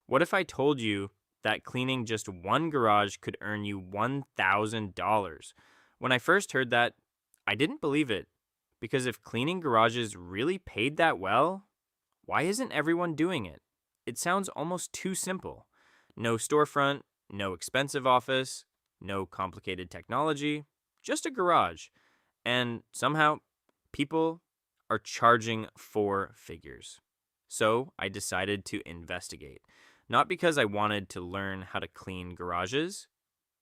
What if I told you that cleaning just one garage could earn you $1,000? When I first heard that, I didn't believe it. Because if cleaning garages really paid that well, why isn't everyone doing it? It sounds almost too simple. No storefront, no expensive office, no complicated technology, just a garage. And somehow, people are charging four figures. So I decided to investigate. Not because I wanted to learn how to clean garages,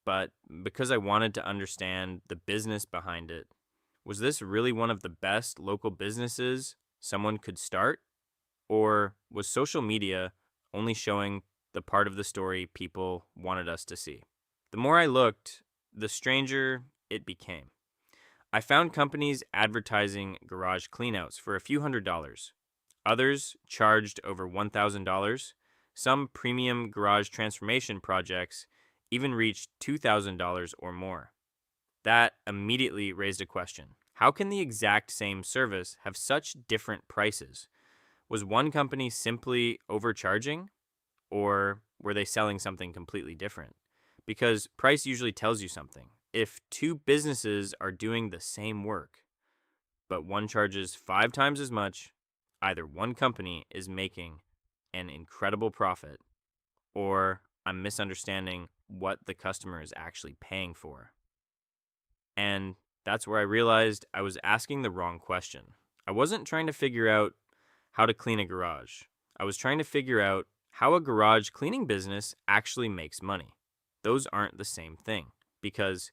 but because I wanted to understand the business behind it. Was this really one of the best local businesses someone could start? Or was social media only showing the part of the story people wanted us to see? The more I looked, the stranger it became. I found companies advertising garage cleanouts for a few $100s. Others charged over $1,000. Some premium garage transformation projects even reached $2,000 or more. That immediately raised a question. How can the exact same service have such different prices? Was one company simply overcharging, or were they selling something completely different? Because price usually tells you something. If two businesses are doing the same work, but one charges 5 times as much, either one company is making an incredible profit, or I'm misunderstanding what the customer is actually paying for. And that's where I realized I was asking the wrong question. I wasn't trying to figure out how to clean a garage. I was trying to figure out how a garage cleaning business actually makes money. Those aren't the same thing, because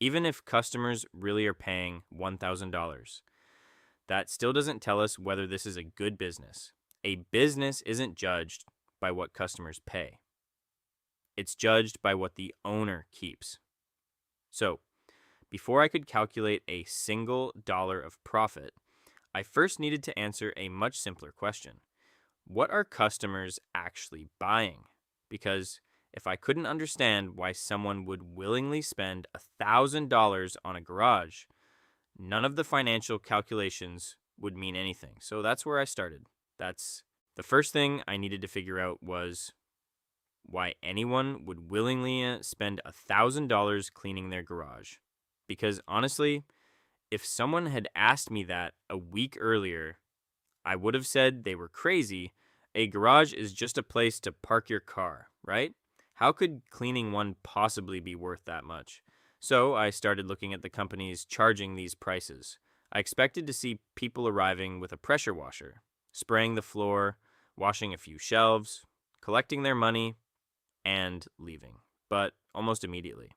even if customers really are paying $1,000, that still doesn't tell us whether this is a good business. A business isn't judged by what customers pay. It's judged by what the owner keeps. So, before I could calculate a single dollar of profit, I first needed to answer a much simpler question. What are customers actually buying? Because if I couldn't understand why someone would willingly spend $1,000 on a garage, none of the financial calculations would mean anything. So that's where I started. That's the first thing I needed to figure out was why anyone would willingly spend $1,000 cleaning their garage. Because honestly, if someone had asked me that a week earlier, I would have said they were crazy. A garage is just a place to park your car, right? How could cleaning one possibly be worth that much? So I started looking at the companies charging these prices. I expected to see people arriving with a pressure washer, spraying the floor, washing a few shelves, collecting their money, and leaving. But almost immediately,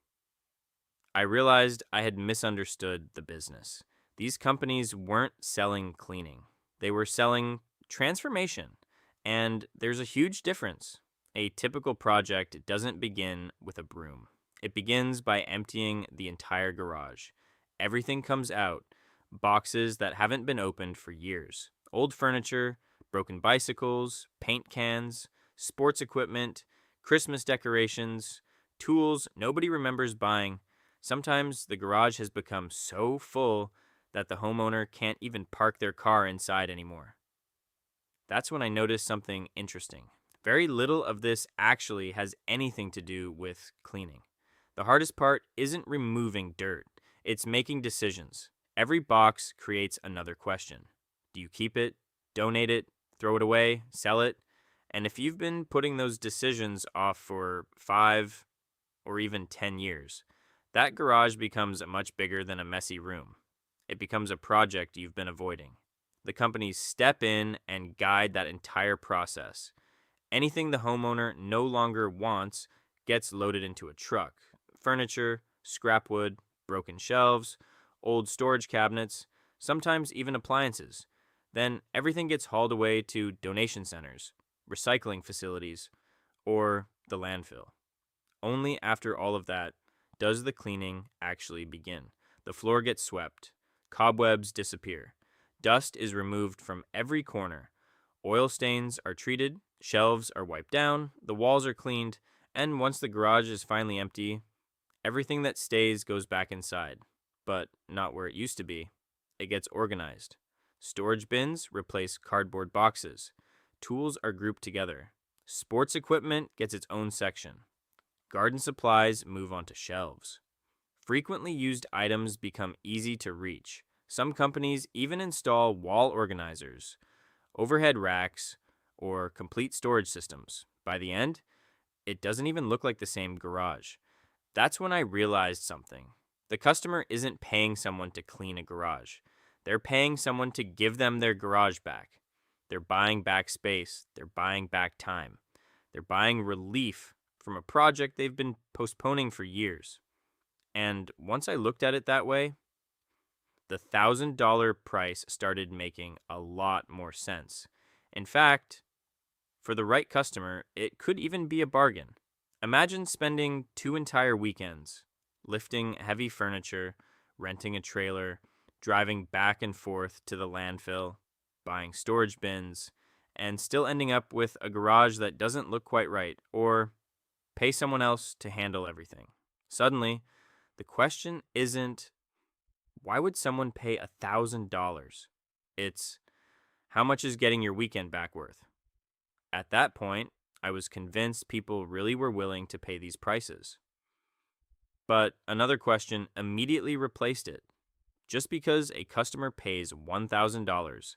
I realized I had misunderstood the business. These companies weren't selling cleaning, they were selling transformation. And there's a huge difference. A typical project doesn't begin with a broom, it begins by emptying the entire garage. Everything comes out, boxes that haven't been opened for years, old furniture, broken bicycles, paint cans, sports equipment, Christmas decorations, tools nobody remembers buying. Sometimes the garage has become so full that the homeowner can't even park their car inside anymore. That's when I noticed something interesting. Very little of this actually has anything to do with cleaning. The hardest part isn't removing dirt, it's making decisions. Every box creates another question. Do you keep it, donate it, throw it away, sell it? And if you've been putting those decisions off for 5 or even 10 years, that garage becomes much bigger than a messy room. It becomes a project you've been avoiding. The companies step in and guide that entire process. Anything the homeowner no longer wants gets loaded into a truck. Furniture, scrap wood, broken shelves, old storage cabinets, sometimes even appliances. Then everything gets hauled away to donation centers, recycling facilities, or the landfill. Only after all of that does the cleaning actually begin. The floor gets swept, cobwebs disappear, dust is removed from every corner, oil stains are treated, shelves are wiped down, the walls are cleaned, and once the garage is finally empty, everything that stays goes back inside, but not where it used to be. It gets organized. Storage bins replace cardboard boxes. Tools are grouped together. Sports equipment gets its own section. Garden supplies move onto shelves. Frequently used items become easy to reach. Some companies even install wall organizers, overhead racks, or complete storage systems. By the end, it doesn't even look like the same garage. That's when I realized something. The customer isn't paying someone to clean a garage. They're paying someone to give them their garage back. They're buying back space. They're buying back time. They're buying relief from a project they've been postponing for years. And once I looked at it that way, the $1,000 price started making a lot more sense. In fact, for the right customer, it could even be a bargain. Imagine spending 2 entire weekends lifting heavy furniture, renting a trailer, driving back and forth to the landfill, buying storage bins, and still ending up with a garage that doesn't look quite right, or pay someone else to handle everything. Suddenly, the question isn't, why would someone pay $1,000? It's, how much is getting your weekend back worth? At that point, I was convinced people really were willing to pay these prices. But another question immediately replaced it. Just because a customer pays $1,000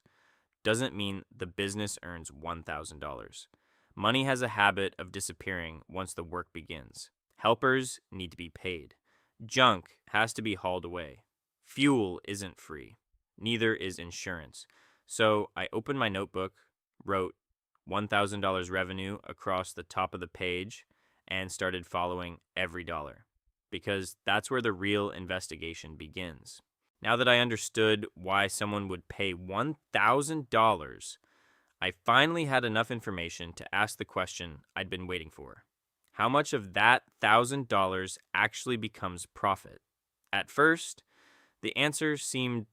doesn't mean the business earns $1,000. Money has a habit of disappearing once the work begins. Helpers need to be paid. Junk has to be hauled away. Fuel isn't free. Neither is insurance. So I opened my notebook, wrote $1,000 revenue across the top of the page, and started following every dollar. Because that's where the real investigation begins. Now that I understood why someone would pay $1,000, I finally had enough information to ask the question I'd been waiting for. How much of that $1,000 actually becomes profit? At first, the answer seemed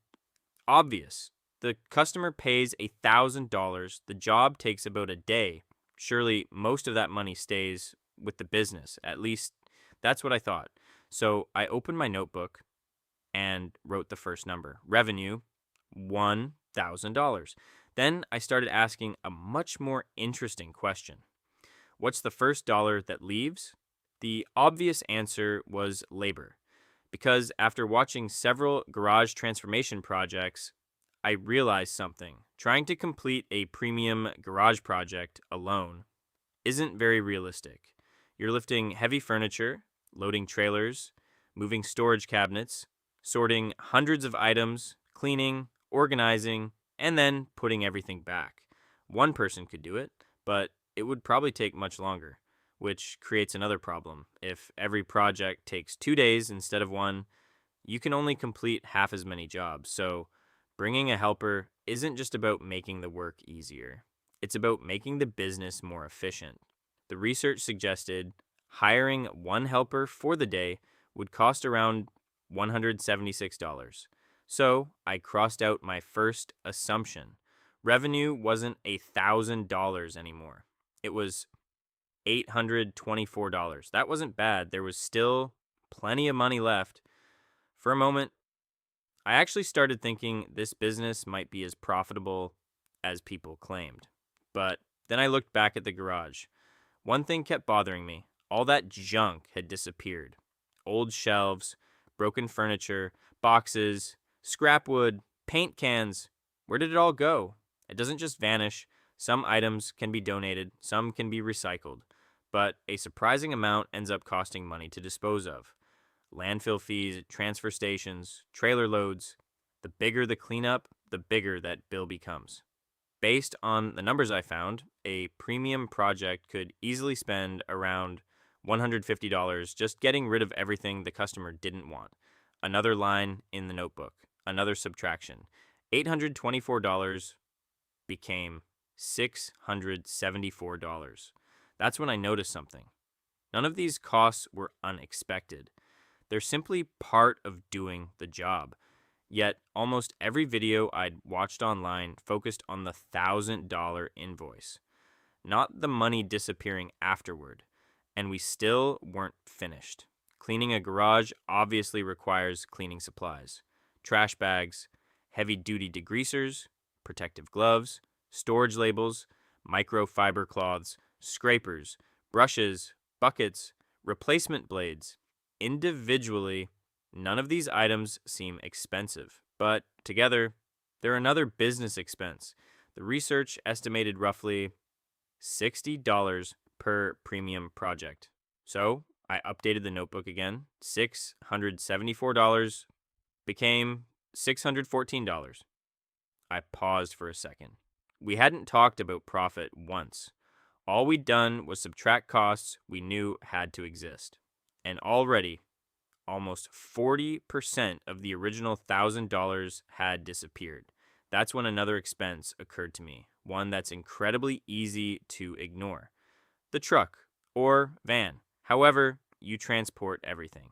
obvious. The customer pays $1,000. The job takes about a day. Surely most of that money stays with the business. At least that's what I thought. So I opened my notebook and wrote the first number. Revenue, $1,000. Then I started asking a much more interesting question. What's the first dollar that leaves? The obvious answer was labor. Because after watching several garage transformation projects, I realized something. Trying to complete a premium garage project alone isn't very realistic. You're lifting heavy furniture, loading trailers, moving storage cabinets, sorting hundreds of items, cleaning, organizing, and then putting everything back. One person could do it, but it would probably take much longer, which creates another problem. If every project takes 2 days instead of one, you can only complete half as many jobs. So bringing a helper isn't just about making the work easier. It's about making the business more efficient. The research suggested hiring one helper for the day would cost around $176. So I crossed out my first assumption. Revenue wasn't $1,000 anymore. It was $824. That wasn't bad. There was still plenty of money left. For a moment, I actually started thinking this business might be as profitable as people claimed. But then I looked back at the garage. One thing kept bothering me. All that junk had disappeared. Old shelves, broken furniture, boxes, scrap wood, paint cans. Where did it all go? It doesn't just vanish. Some items can be donated, some can be recycled. But a surprising amount ends up costing money to dispose of. Landfill fees, transfer stations, trailer loads. The bigger the cleanup, the bigger that bill becomes. Based on the numbers I found, a premium project could easily spend around $150 just getting rid of everything the customer didn't want. Another line in the notebook, another subtraction. $824 became $674. That's when I noticed something. None of these costs were unexpected. They're simply part of doing the job. Yet, almost every video I'd watched online focused on the $1,000 invoice, not the money disappearing afterward. And we still weren't finished. Cleaning a garage obviously requires cleaning supplies. Trash bags, heavy-duty degreasers, protective gloves, storage labels, microfiber cloths, scrapers, brushes, buckets, replacement blades. Individually, none of these items seem expensive, but together, they're another business expense. The research estimated roughly $60 per premium project. So I updated the notebook again. $674 became $614. I paused for a second. We hadn't talked about profit once. All we'd done was subtract costs we knew had to exist. And already, almost 40% of the original $1,000 had disappeared. That's when another expense occurred to me, one that's incredibly easy to ignore. The truck or van, however you transport everything.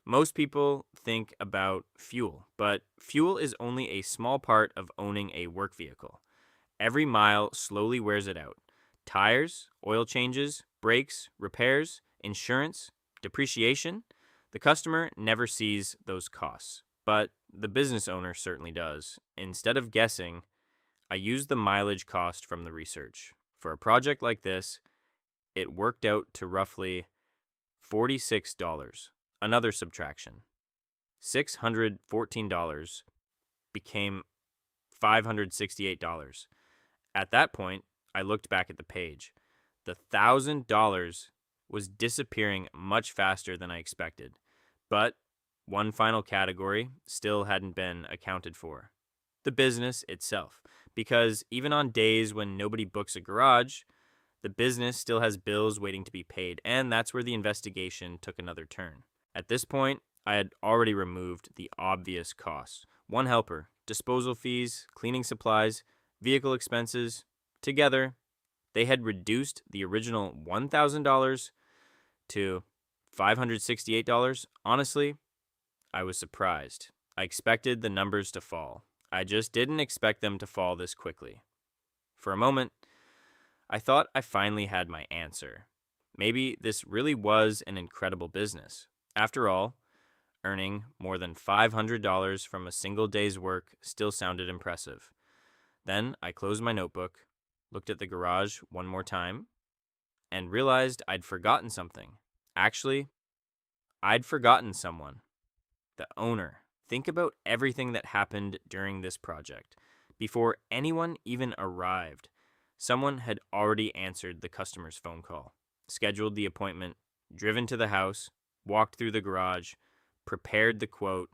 Most people think about fuel, but fuel is only a small part of owning a work vehicle. Every mile slowly wears it out. Tires, oil changes, brakes, repairs, insurance, depreciation. The customer never sees those costs, but the business owner certainly does. Instead of guessing, I used the mileage cost from the research. For a project like this, it worked out to roughly $46. Another subtraction. $614 became $568. At that point, I looked back at the page. The $1,000 was disappearing much faster than I expected, but one final category still hadn't been accounted for. The business itself, because even on days when nobody books a garage, the business still has bills waiting to be paid, and that's where the investigation took another turn. At this point, I had already removed the obvious costs. One helper, disposal fees, cleaning supplies, vehicle expenses. Together, they had reduced the original $1,000 to $568. Honestly, I was surprised. I expected the numbers to fall. I just didn't expect them to fall this quickly. For a moment, I thought I finally had my answer. Maybe this really was an incredible business. After all, earning more than $500 from a single day's work still sounded impressive. Then I closed my notebook, looked at the garage one more time, and realized I'd forgotten something. Actually, I'd forgotten someone. The owner. Think about everything that happened during this project. Before anyone even arrived, someone had already answered the customer's phone call, scheduled the appointment, driven to the house, walked through the garage, prepared the quote,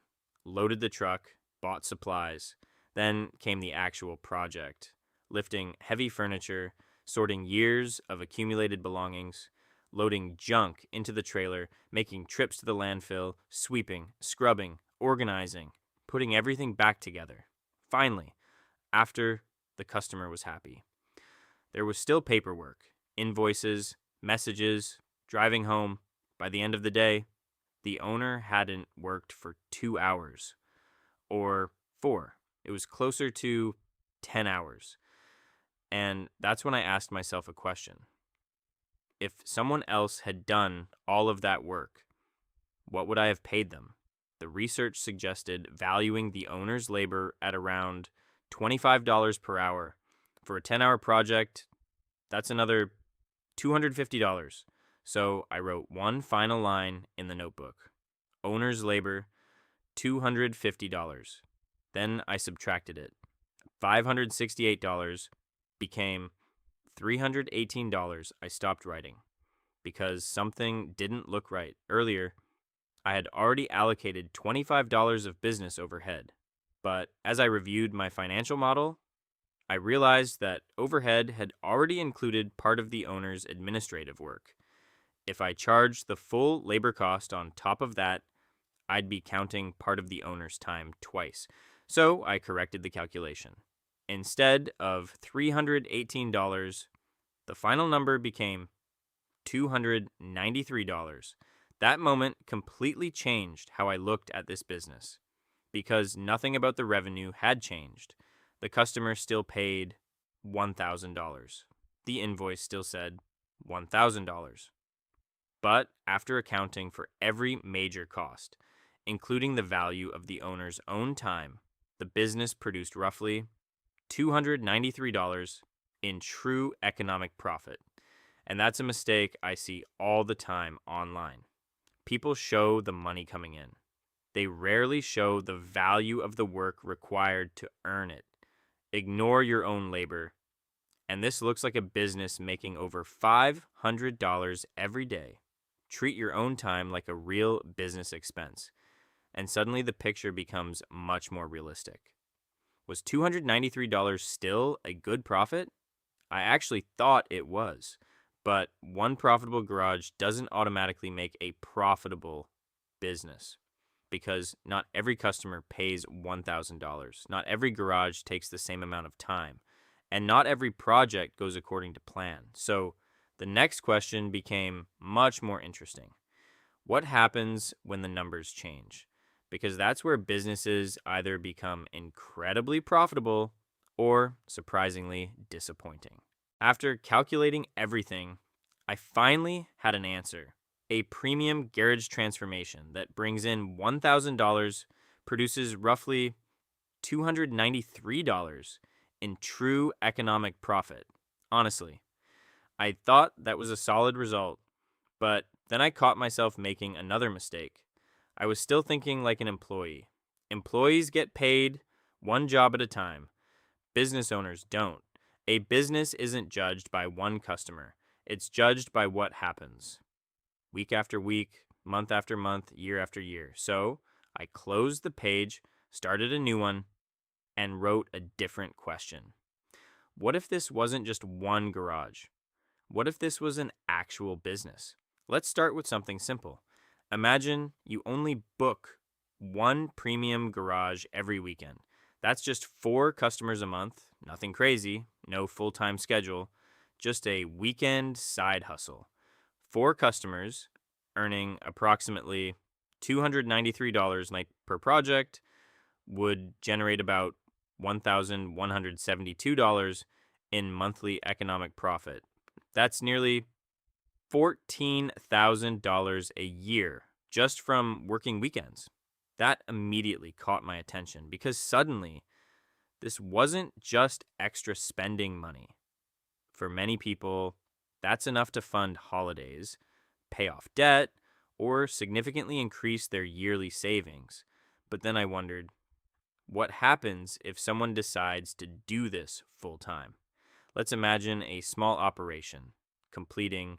loaded the truck, bought supplies. Then came the actual project, lifting heavy furniture, sorting years of accumulated belongings, loading junk into the trailer, making trips to the landfill, sweeping, scrubbing, organizing, putting everything back together. Finally, after the customer was happy. There was still paperwork, invoices, messages, driving home. By the end of the day, the owner hadn't worked for 2 hours. Or 4. It was closer to 10 hours. And that's when I asked myself a question. If someone else had done all of that work, what would I have paid them? The research suggested valuing the owner's labor at around $25 per hour. For a 10-hour project, that's another $250. So I wrote one final line in the notebook. Owner's labor, $250. Then I subtracted it. $568 became $318. I stopped writing because something didn't look right. Earlier, I had already allocated $25 of business overhead. But as I reviewed my financial model, I realized that overhead had already included part of the owner's administrative work. If I charged the full labor cost on top of that, I'd be counting part of the owner's time twice. So I corrected the calculation. Instead of $318, the final number became $293. That moment completely changed how I looked at this business. Because nothing about the revenue had changed. The customer still paid $1,000. The invoice still said $1,000. But after accounting for every major cost, including the value of the owner's own time, the business produced roughly $293 in true economic profit. And that's a mistake I see all the time online. People show the money coming in. They rarely show the value of the work required to earn it. Ignore your own labor. And this looks like a business making over $500 every day. Treat your own time like a real business expense. And suddenly the picture becomes much more realistic. Was $293 still a good profit? I actually thought it was. But one profitable garage doesn't automatically make a profitable business because not every customer pays $1,000. Not every garage takes the same amount of time, and not every project goes according to plan. So the next question became much more interesting. What happens when the numbers change? Because that's where businesses either become incredibly profitable or surprisingly disappointing. After calculating everything, I finally had an answer. A premium garage transformation that brings in $1,000 produces roughly $293 in true economic profit. Honestly, I thought that was a solid result, but then I caught myself making another mistake. I was still thinking like an employee. Employees get paid one job at a time. Business owners don't. A business isn't judged by one customer. It's judged by what happens week after week, month after month, year after year. So I closed the page, started a new one, and wrote a different question. What if this wasn't just one garage? What if this was an actual business? Let's start with something simple. Imagine you only book one premium garage every weekend. That's just 4 customers a month, nothing crazy, no full-time schedule, just a weekend side hustle. 4 customers earning approximately $293 per project would generate about $1,172 in monthly economic profit. That's nearly $14,000 a year just from working weekends. That immediately caught my attention because suddenly this wasn't just extra spending money. For many people, that's enough to fund holidays, pay off debt, or significantly increase their yearly savings. But then I wondered, what happens if someone decides to do this full time? Let's imagine a small operation completing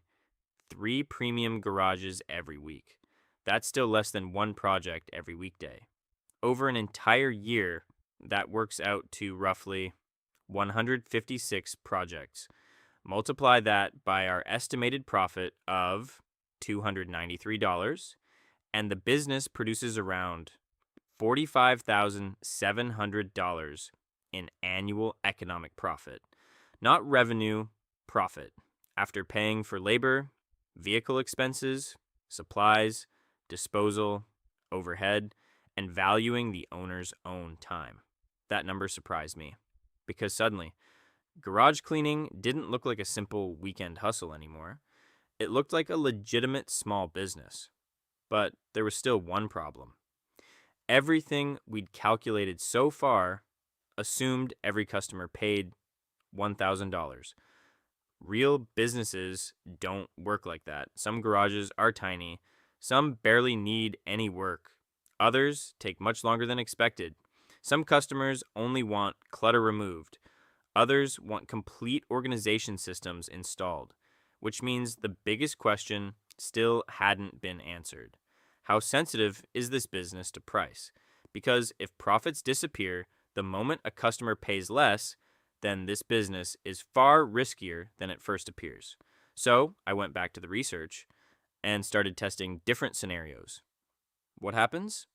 3 premium garages every week. That's still less than 1 project every weekday. Over an entire year, that works out to roughly 156 projects. Multiply that by our estimated profit of $293, and the business produces around $45,700 in annual economic profit. Not revenue, profit. After paying for labor, vehicle expenses, supplies, disposal, overhead, and valuing the owner's own time. That number surprised me because suddenly, garage cleaning didn't look like a simple weekend hustle anymore. It looked like a legitimate small business. But there was still one problem. Everything we'd calculated so far assumed every customer paid $1,000. Real businesses don't work like that. Some garages are tiny. Some barely need any work. Others take much longer than expected. Some customers only want clutter removed. Others want complete organization systems installed, which means the biggest question still hadn't been answered. How sensitive is this business to price? Because if profits disappear the moment a customer pays less, then this business is far riskier than it first appears. So I went back to the research and started testing different scenarios. What happens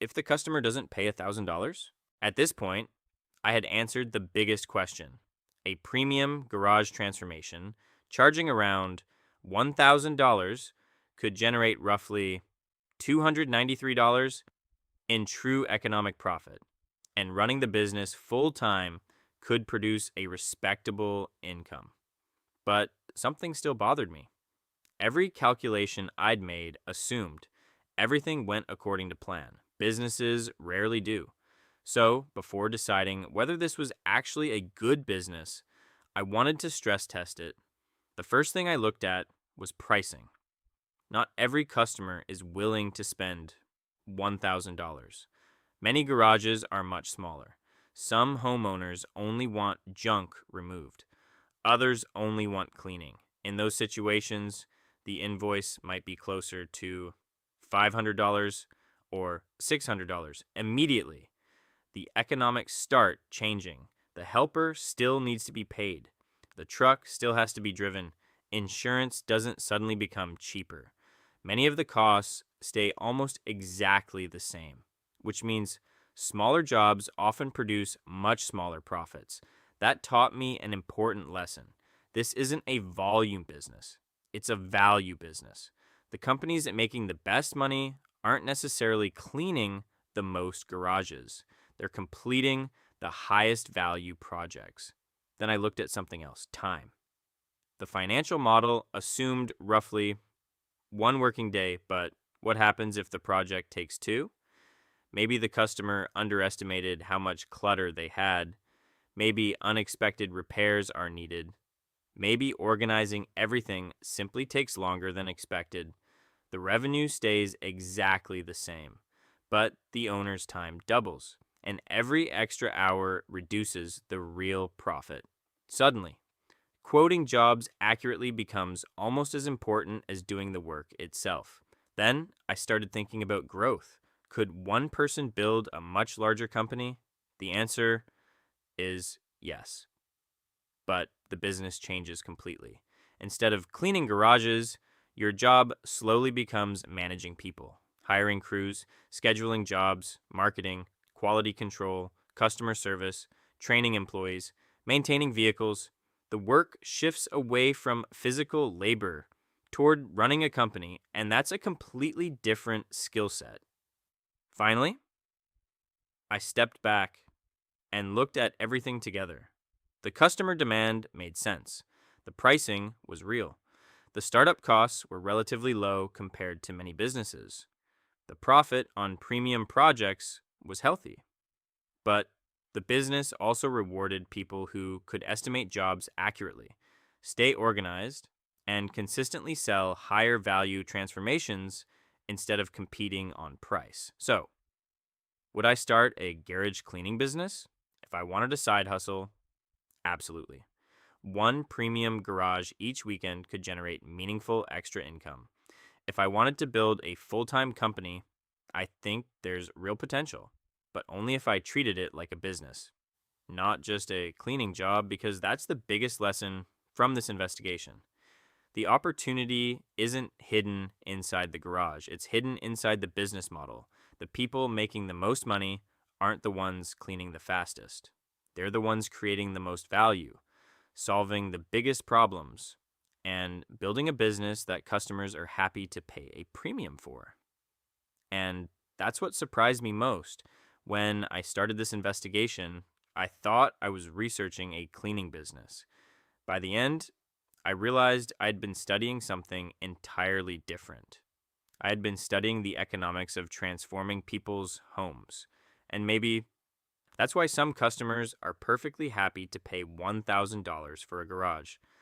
if the customer doesn't pay $1,000? At this point, I had answered the biggest question. A premium garage transformation charging around $1,000 could generate roughly $293 in true economic profit, and running the business full-time could produce a respectable income. But something still bothered me. Every calculation I'd made assumed everything went according to plan. Businesses rarely do. So, before deciding whether this was actually a good business, I wanted to stress test it. The first thing I looked at was pricing. Not every customer is willing to spend $1,000. Many garages are much smaller. Some homeowners only want junk removed. Others only want cleaning. In those situations, the invoice might be closer to $500 or $600 immediately. The economics start changing. The helper still needs to be paid. The truck still has to be driven. Insurance doesn't suddenly become cheaper. Many of the costs stay almost exactly the same, which means smaller jobs often produce much smaller profits. That taught me an important lesson. This isn't a volume business, it's a value business. The companies that making the best money aren't necessarily cleaning the most garages. They're completing the highest value projects. Then I looked at something else, time. The financial model assumed roughly one working day, but what happens if the project takes two? Maybe the customer underestimated how much clutter they had. Maybe unexpected repairs are needed. Maybe organizing everything simply takes longer than expected. The revenue stays exactly the same, but the owner's time doubles, and every extra hour reduces the real profit. Suddenly, quoting jobs accurately becomes almost as important as doing the work itself. Then I started thinking about growth. Could one person build a much larger company? The answer is yes. But the business changes completely. Instead of cleaning garages, your job slowly becomes managing people, hiring crews, scheduling jobs, marketing, quality control, customer service, training employees, maintaining vehicles. The work shifts away from physical labor toward running a company, and that's a completely different skill set. Finally, I stepped back and looked at everything together. The customer demand made sense. The pricing was real. The startup costs were relatively low compared to many businesses. The profit on premium projects was healthy. But the business also rewarded people who could estimate jobs accurately, stay organized, and consistently sell higher value transformations instead of competing on price. So, would I start a garage cleaning business? If I wanted a side hustle, absolutely. One premium garage each weekend could generate meaningful extra income. If I wanted to build a full-time company, I think there's real potential, but only if I treated it like a business, not just a cleaning job, because that's the biggest lesson from this investigation. The opportunity isn't hidden inside the garage, it's hidden inside the business model. The people making the most money aren't the ones cleaning the fastest. They're the ones creating the most value, solving the biggest problems, and building a business that customers are happy to pay a premium for. And that's what surprised me most. When I started this investigation, I thought I was researching a cleaning business. By the end, I realized I'd been studying something entirely different. I had been studying the economics of transforming people's homes. And maybe that's why some customers are perfectly happy to pay $1,000 for a garage.